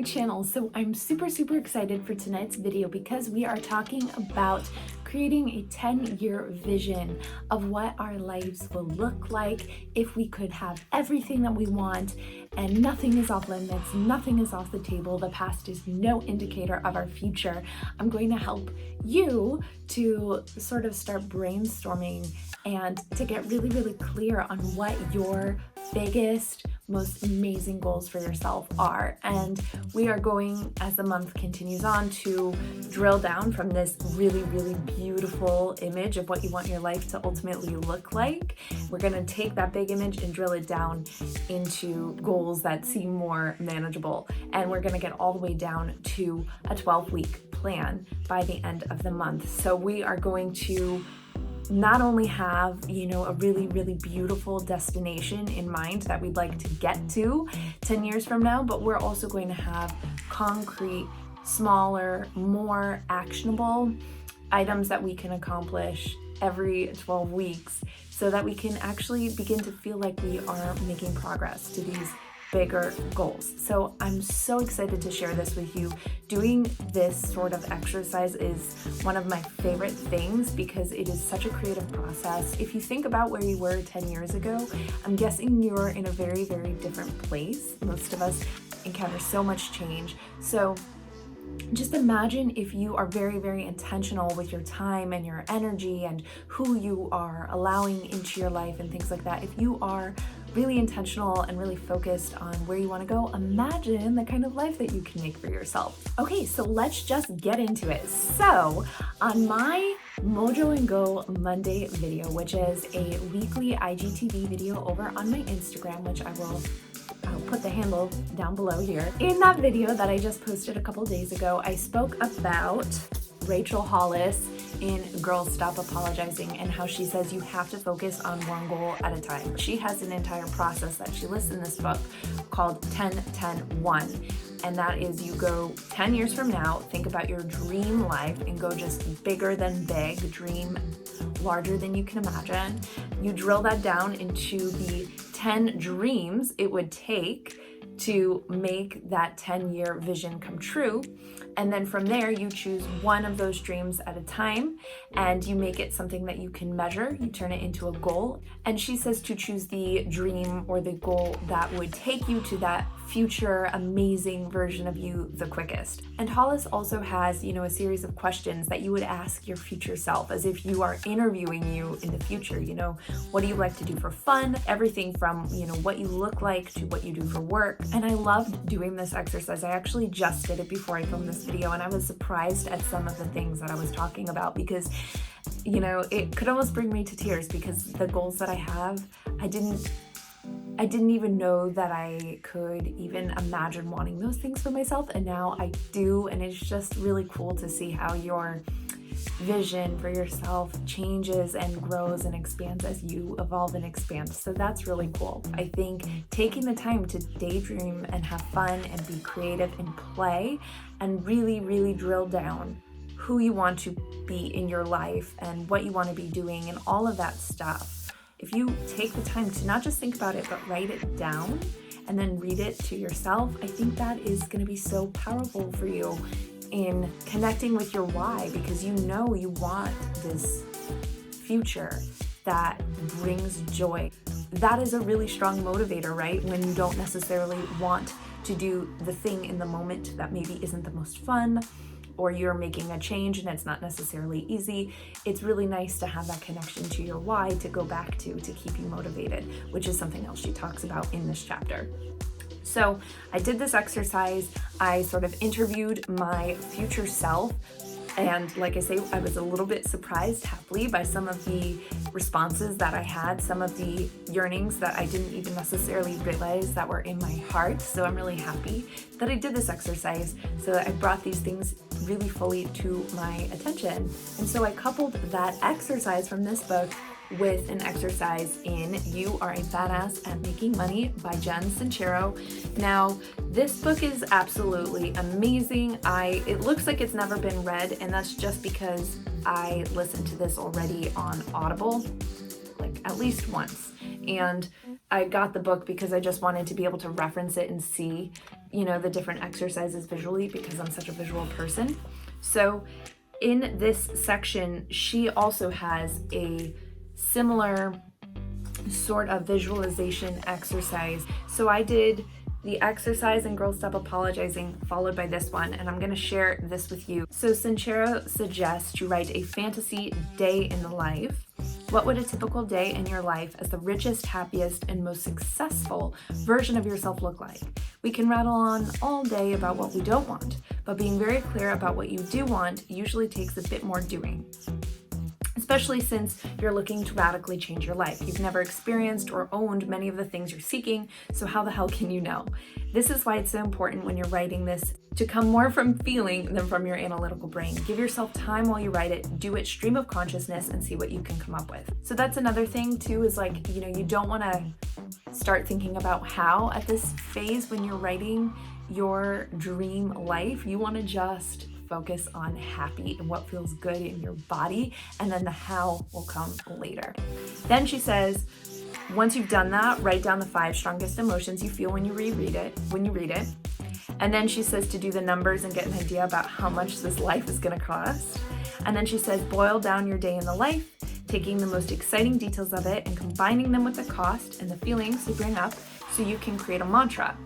channel. So I'm super excited for tonight's video because we are talking about creating a 10-year vision of what our lives will look like if we could have everything that we want and nothing is off limits, nothing is off the table. The past is no indicator of our future. I'm going to help you to sort of start brainstorming and to get really clear on what your biggest, most amazing goals for yourself are. And we are going, as the month continues on, to drill down from this really beautiful image of what you want your life to ultimately look like. We're going to take that big image and drill it down into goals that seem more manageable. And we're going to get all the way down to a 12-week plan by the end of the month. So we are going to not only have, a really beautiful destination in mind that we'd like to get to 10 years from now, but we're also going to have concrete, smaller, more actionable items that we can accomplish every 12 weeks so that we can actually begin to feel like we are making progress to these bigger goals. So I'm so excited to share this with you. Doing this sort of exercise is one of my favorite things because it is such a creative process. If you think about where you were 10 years ago, I'm guessing you're in a very different place. Most of us encounter so much change. So just imagine if you are very intentional with your time and your energy and who you are allowing into your life and things like that. If you are really intentional and really focused on where you want to go, imagine the kind of life that you can make for yourself. Okay, so let's just get into it. So on my Mojo and Go Monday video, which is a weekly IGTV video over on my Instagram, which I'll put the handle down below here. In that video that I just posted a couple days ago, I spoke about Rachel Hollis in Girls Stop Apologizing and how she says you have to focus on one goal at a time. She has an entire process that she lists in this book called 10-10-1. And that is you go 10 years from now, think about your dream life and go just bigger than big, dream larger than you can imagine. You drill that down into the 10 dreams it would take to make that 10-year vision come true. And then from there, you choose one of those dreams at a time and you make it something that you can measure. You turn it into a goal. And she says to choose the dream or the goal that would take you to that future amazing version of you the quickest. And Hollis also has, a series of questions that you would ask your future self as if you are interviewing you in the future. What do you like to do for fun? Everything from, what you look like to what you do for work. And I loved doing this exercise. I actually just did it before I filmed this video and I was surprised at some of the things that I was talking about because it could almost bring me to tears because the goals that I have, I didn't even know that I could even imagine wanting those things for myself, and now I do, and it's just really cool to see how your vision for yourself changes and grows and expands as you evolve and expand. So that's really cool. I think taking the time to daydream and have fun and be creative and play and really drill down who you want to be in your life and what you want to be doing and all of that stuff. If you take the time to not just think about it, but write it down and then read it to yourself, I think that is going to be so powerful for you in connecting with your why, because you want this future that brings joy. That is a really strong motivator, right? When you don't necessarily want to do the thing in the moment that maybe isn't the most fun, or you're making a change and it's not necessarily easy, it's really nice to have that connection to your why to go back to keep you motivated, which is something else she talks about in this chapter. So I did this exercise. I sort of interviewed my future self. And like I say, I was a little bit surprised, happily, by some of the responses that I had, some of the yearnings that I didn't even necessarily realize that were in my heart. So I'm really happy that I did this exercise so that I brought these things really fully to my attention. And so I coupled that exercise from this book with an exercise in You Are a Badass at Making Money by Jen Sincero. Now, this book is absolutely amazing. It looks like it's never been read, and that's just because I listened to this already on Audible, like at least once. And I got the book because I just wanted to be able to reference it and see the different exercises visually because I'm such a visual person. So in this section, she also has a similar sort of visualization exercise. So I did the exercise in Girl Stop Apologizing followed by this one, and I'm going to share this with you. So Sincero suggests you write a fantasy day in the life. What would a typical day in your life as the richest, happiest, and most successful version of yourself look like? We can rattle on all day about what we don't want, but being very clear about what you do want usually takes a bit more doing, especially since you're looking to radically change your life. You've never experienced or owned many of the things you're seeking, so how the hell can you know? This is why it's so important when you're writing this to come more from feeling than from your analytical brain. Give yourself time while you write it, do it stream of consciousness, and see what you can come up with. So that's another thing too, is like, you don't want to start thinking about how at this phase when you're writing your dream life. You want to just focus on happy and what feels good in your body, and then the how will come later. Then she says, once you've done that, write down the 5 strongest emotions you feel when you read it. And then she says to do the numbers and get an idea about how much this life is going to cost. And then she says, boil down your day in the life, taking the most exciting details of it and combining them with the cost and the feelings you bring up so you can create a mantra.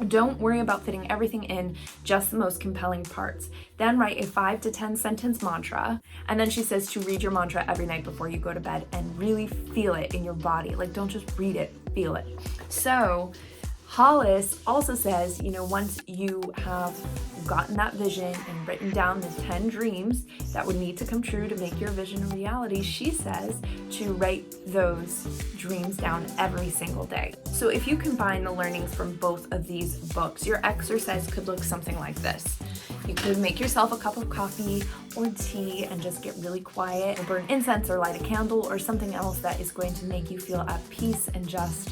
Don't worry about fitting everything in, just the most compelling parts. Then write a 5 to 10 sentence mantra. And then she says to read your mantra every night before you go to bed and really feel it in your body. Like, don't just read it, feel it. So Hollis also says, once you have gotten that vision and written down the 10 dreams that would need to come true to make your vision a reality, she says to write those dreams down every single day. So if you combine the learnings from both of these books, your exercise could look something like this. You could make yourself a cup of coffee or tea and just get really quiet and burn incense or light a candle or something else that is going to make you feel at peace and just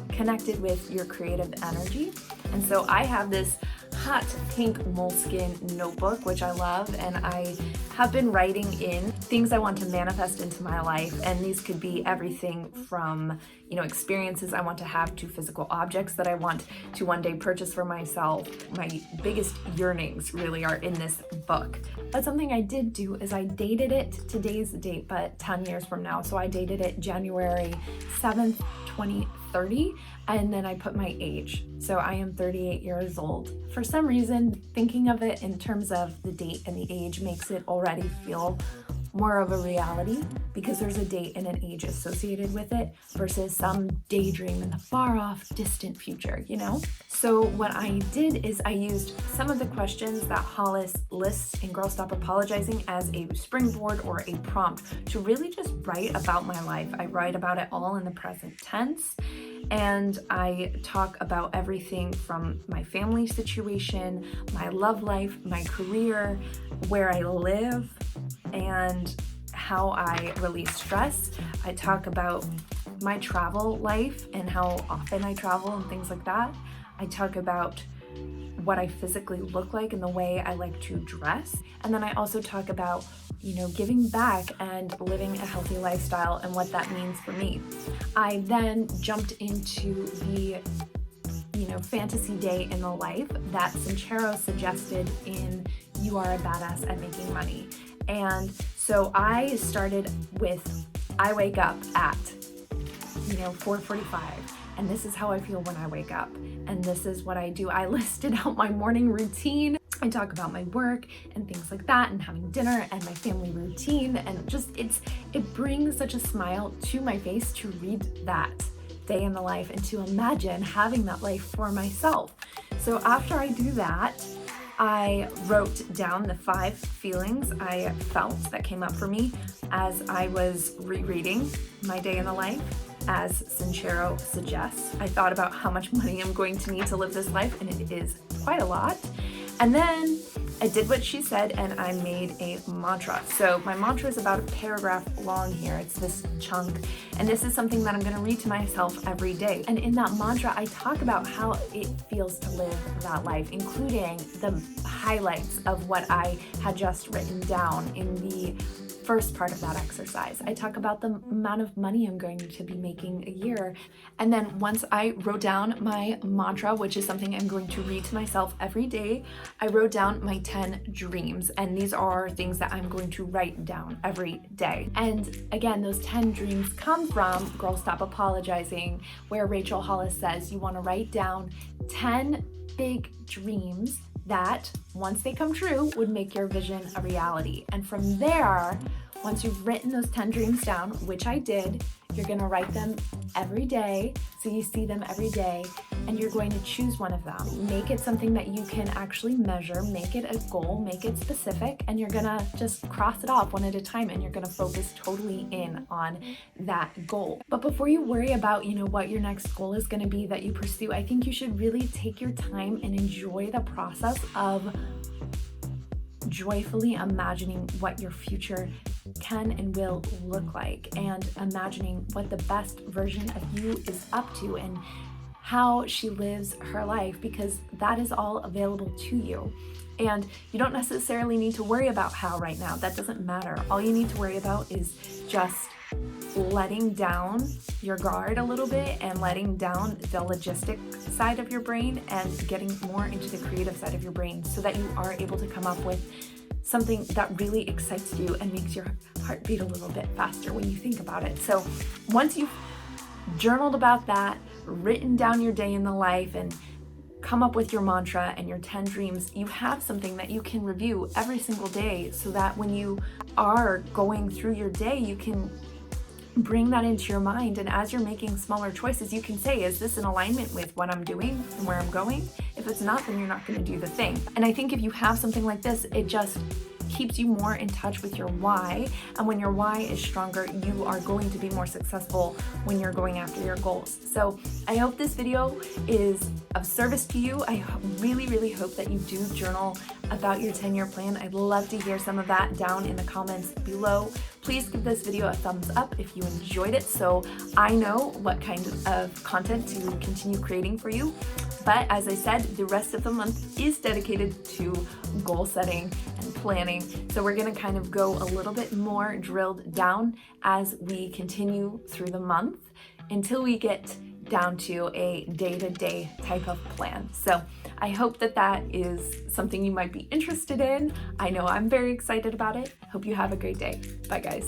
connected with your creative energy. And so I have this hot pink moleskin notebook, which I love, and I have been writing in things I want to manifest into my life. And these could be everything from, experiences I want to have to physical objects that I want to one day purchase for myself. My biggest yearnings really are in this book. But something I did do is I dated it, today's date, but 10 years from now. So I dated it January 7th, 2030, and then I put my age. So I am 38 years old. For some reason, thinking of it in terms of the date and the age makes it already feel more of a reality because there's a date and an age associated with it versus some daydream in the far off distant future, So what I did is I used some of the questions that Hollis lists in Girl Stop Apologizing as a springboard or a prompt to really just write about my life. I write about it all in the present tense. And I talk about everything from my family situation, my love life, my career, where I live, and how I release stress. I talk about my travel life and how often I travel and things like that. I talk about what I physically look like and the way I like to dress. And then I also talk about, giving back and living a healthy lifestyle and what that means for me. I then jumped into the, fantasy day in the life that Sincero suggested in You Are a Badass at Making Money. And so I started with, I wake up at, 4:45. And this is how I feel when I wake up. And this is what I do. I listed out my morning routine. I talk about my work and things like that and having dinner and my family routine. And just, it brings such a smile to my face to read that day in the life and to imagine having that life for myself. So after I do that, I wrote down the 5 feelings I felt that came up for me as I was rereading my day in the life. As Sincero suggests, I thought about how much money I'm going to need to live this life, and it is quite a lot. And then I did what she said and I made a mantra. So my mantra is about a paragraph long here. It's this chunk. And this is something that I'm going to read to myself every day. And in that mantra, I talk about how it feels to live that life, including the highlights of what I had just written down in the first part of that exercise. I talk about the amount of money I'm going to be making a year. And then once I wrote down my mantra, which is something I'm going to read to myself every day, I wrote down my 10 dreams. And these are things that I'm going to write down every day. And again, those 10 dreams come from Girl Stop Apologizing, where Rachel Hollis says you want to write down 10 big dreams that, once they come true, would make your vision a reality. And from there, once you've written those 10 dreams down, which I did, you're gonna write them every day, so you see them every day, and you're going to choose one of them. Make it something that you can actually measure, make it a goal, make it specific, and you're gonna just cross it off one at a time, and you're gonna focus totally in on that goal. But before you worry about, what your next goal is gonna be that you pursue, I think you should really take your time and enjoy the process of joyfully imagining what your future can and will look like, and imagining what the best version of you is up to and how she lives her life, because that is all available to you. And you don't necessarily need to worry about how right now. That doesn't matter. All you need to worry about is just letting down your guard a little bit and letting down the logistic side of your brain and getting more into the creative side of your brain, so that you are able to come up with something that really excites you and makes your heart beat a little bit faster when you think about it. So once you've journaled about that, written down your day in the life, and come up with your mantra and your 10 dreams, you have something that you can review every single day, so that when you are going through your day, you can bring that into your mind. And as you're making smaller choices, you can say, is this in alignment with what I'm doing and where I'm going? If it's not, then you're not going to do the thing. And I think if you have something like this, it just keeps you more in touch with your why. And when your why is stronger, you are going to be more successful when you're going after your goals. So I hope this video is of service to you. I really, really hope that you do journal about your 10-year plan. I'd love to hear some of that down in the comments below. Please give this video a thumbs up if you enjoyed it, so I know what kind of content to continue creating for you. But as I said, the rest of the month is dedicated to goal setting and planning. So we're gonna kind of go a little bit more drilled down as we continue through the month until we get down to a day-to-day type of plan. So I hope that that is something you might be interested in. I know I'm very excited about it. Hope you have a great day. Bye guys.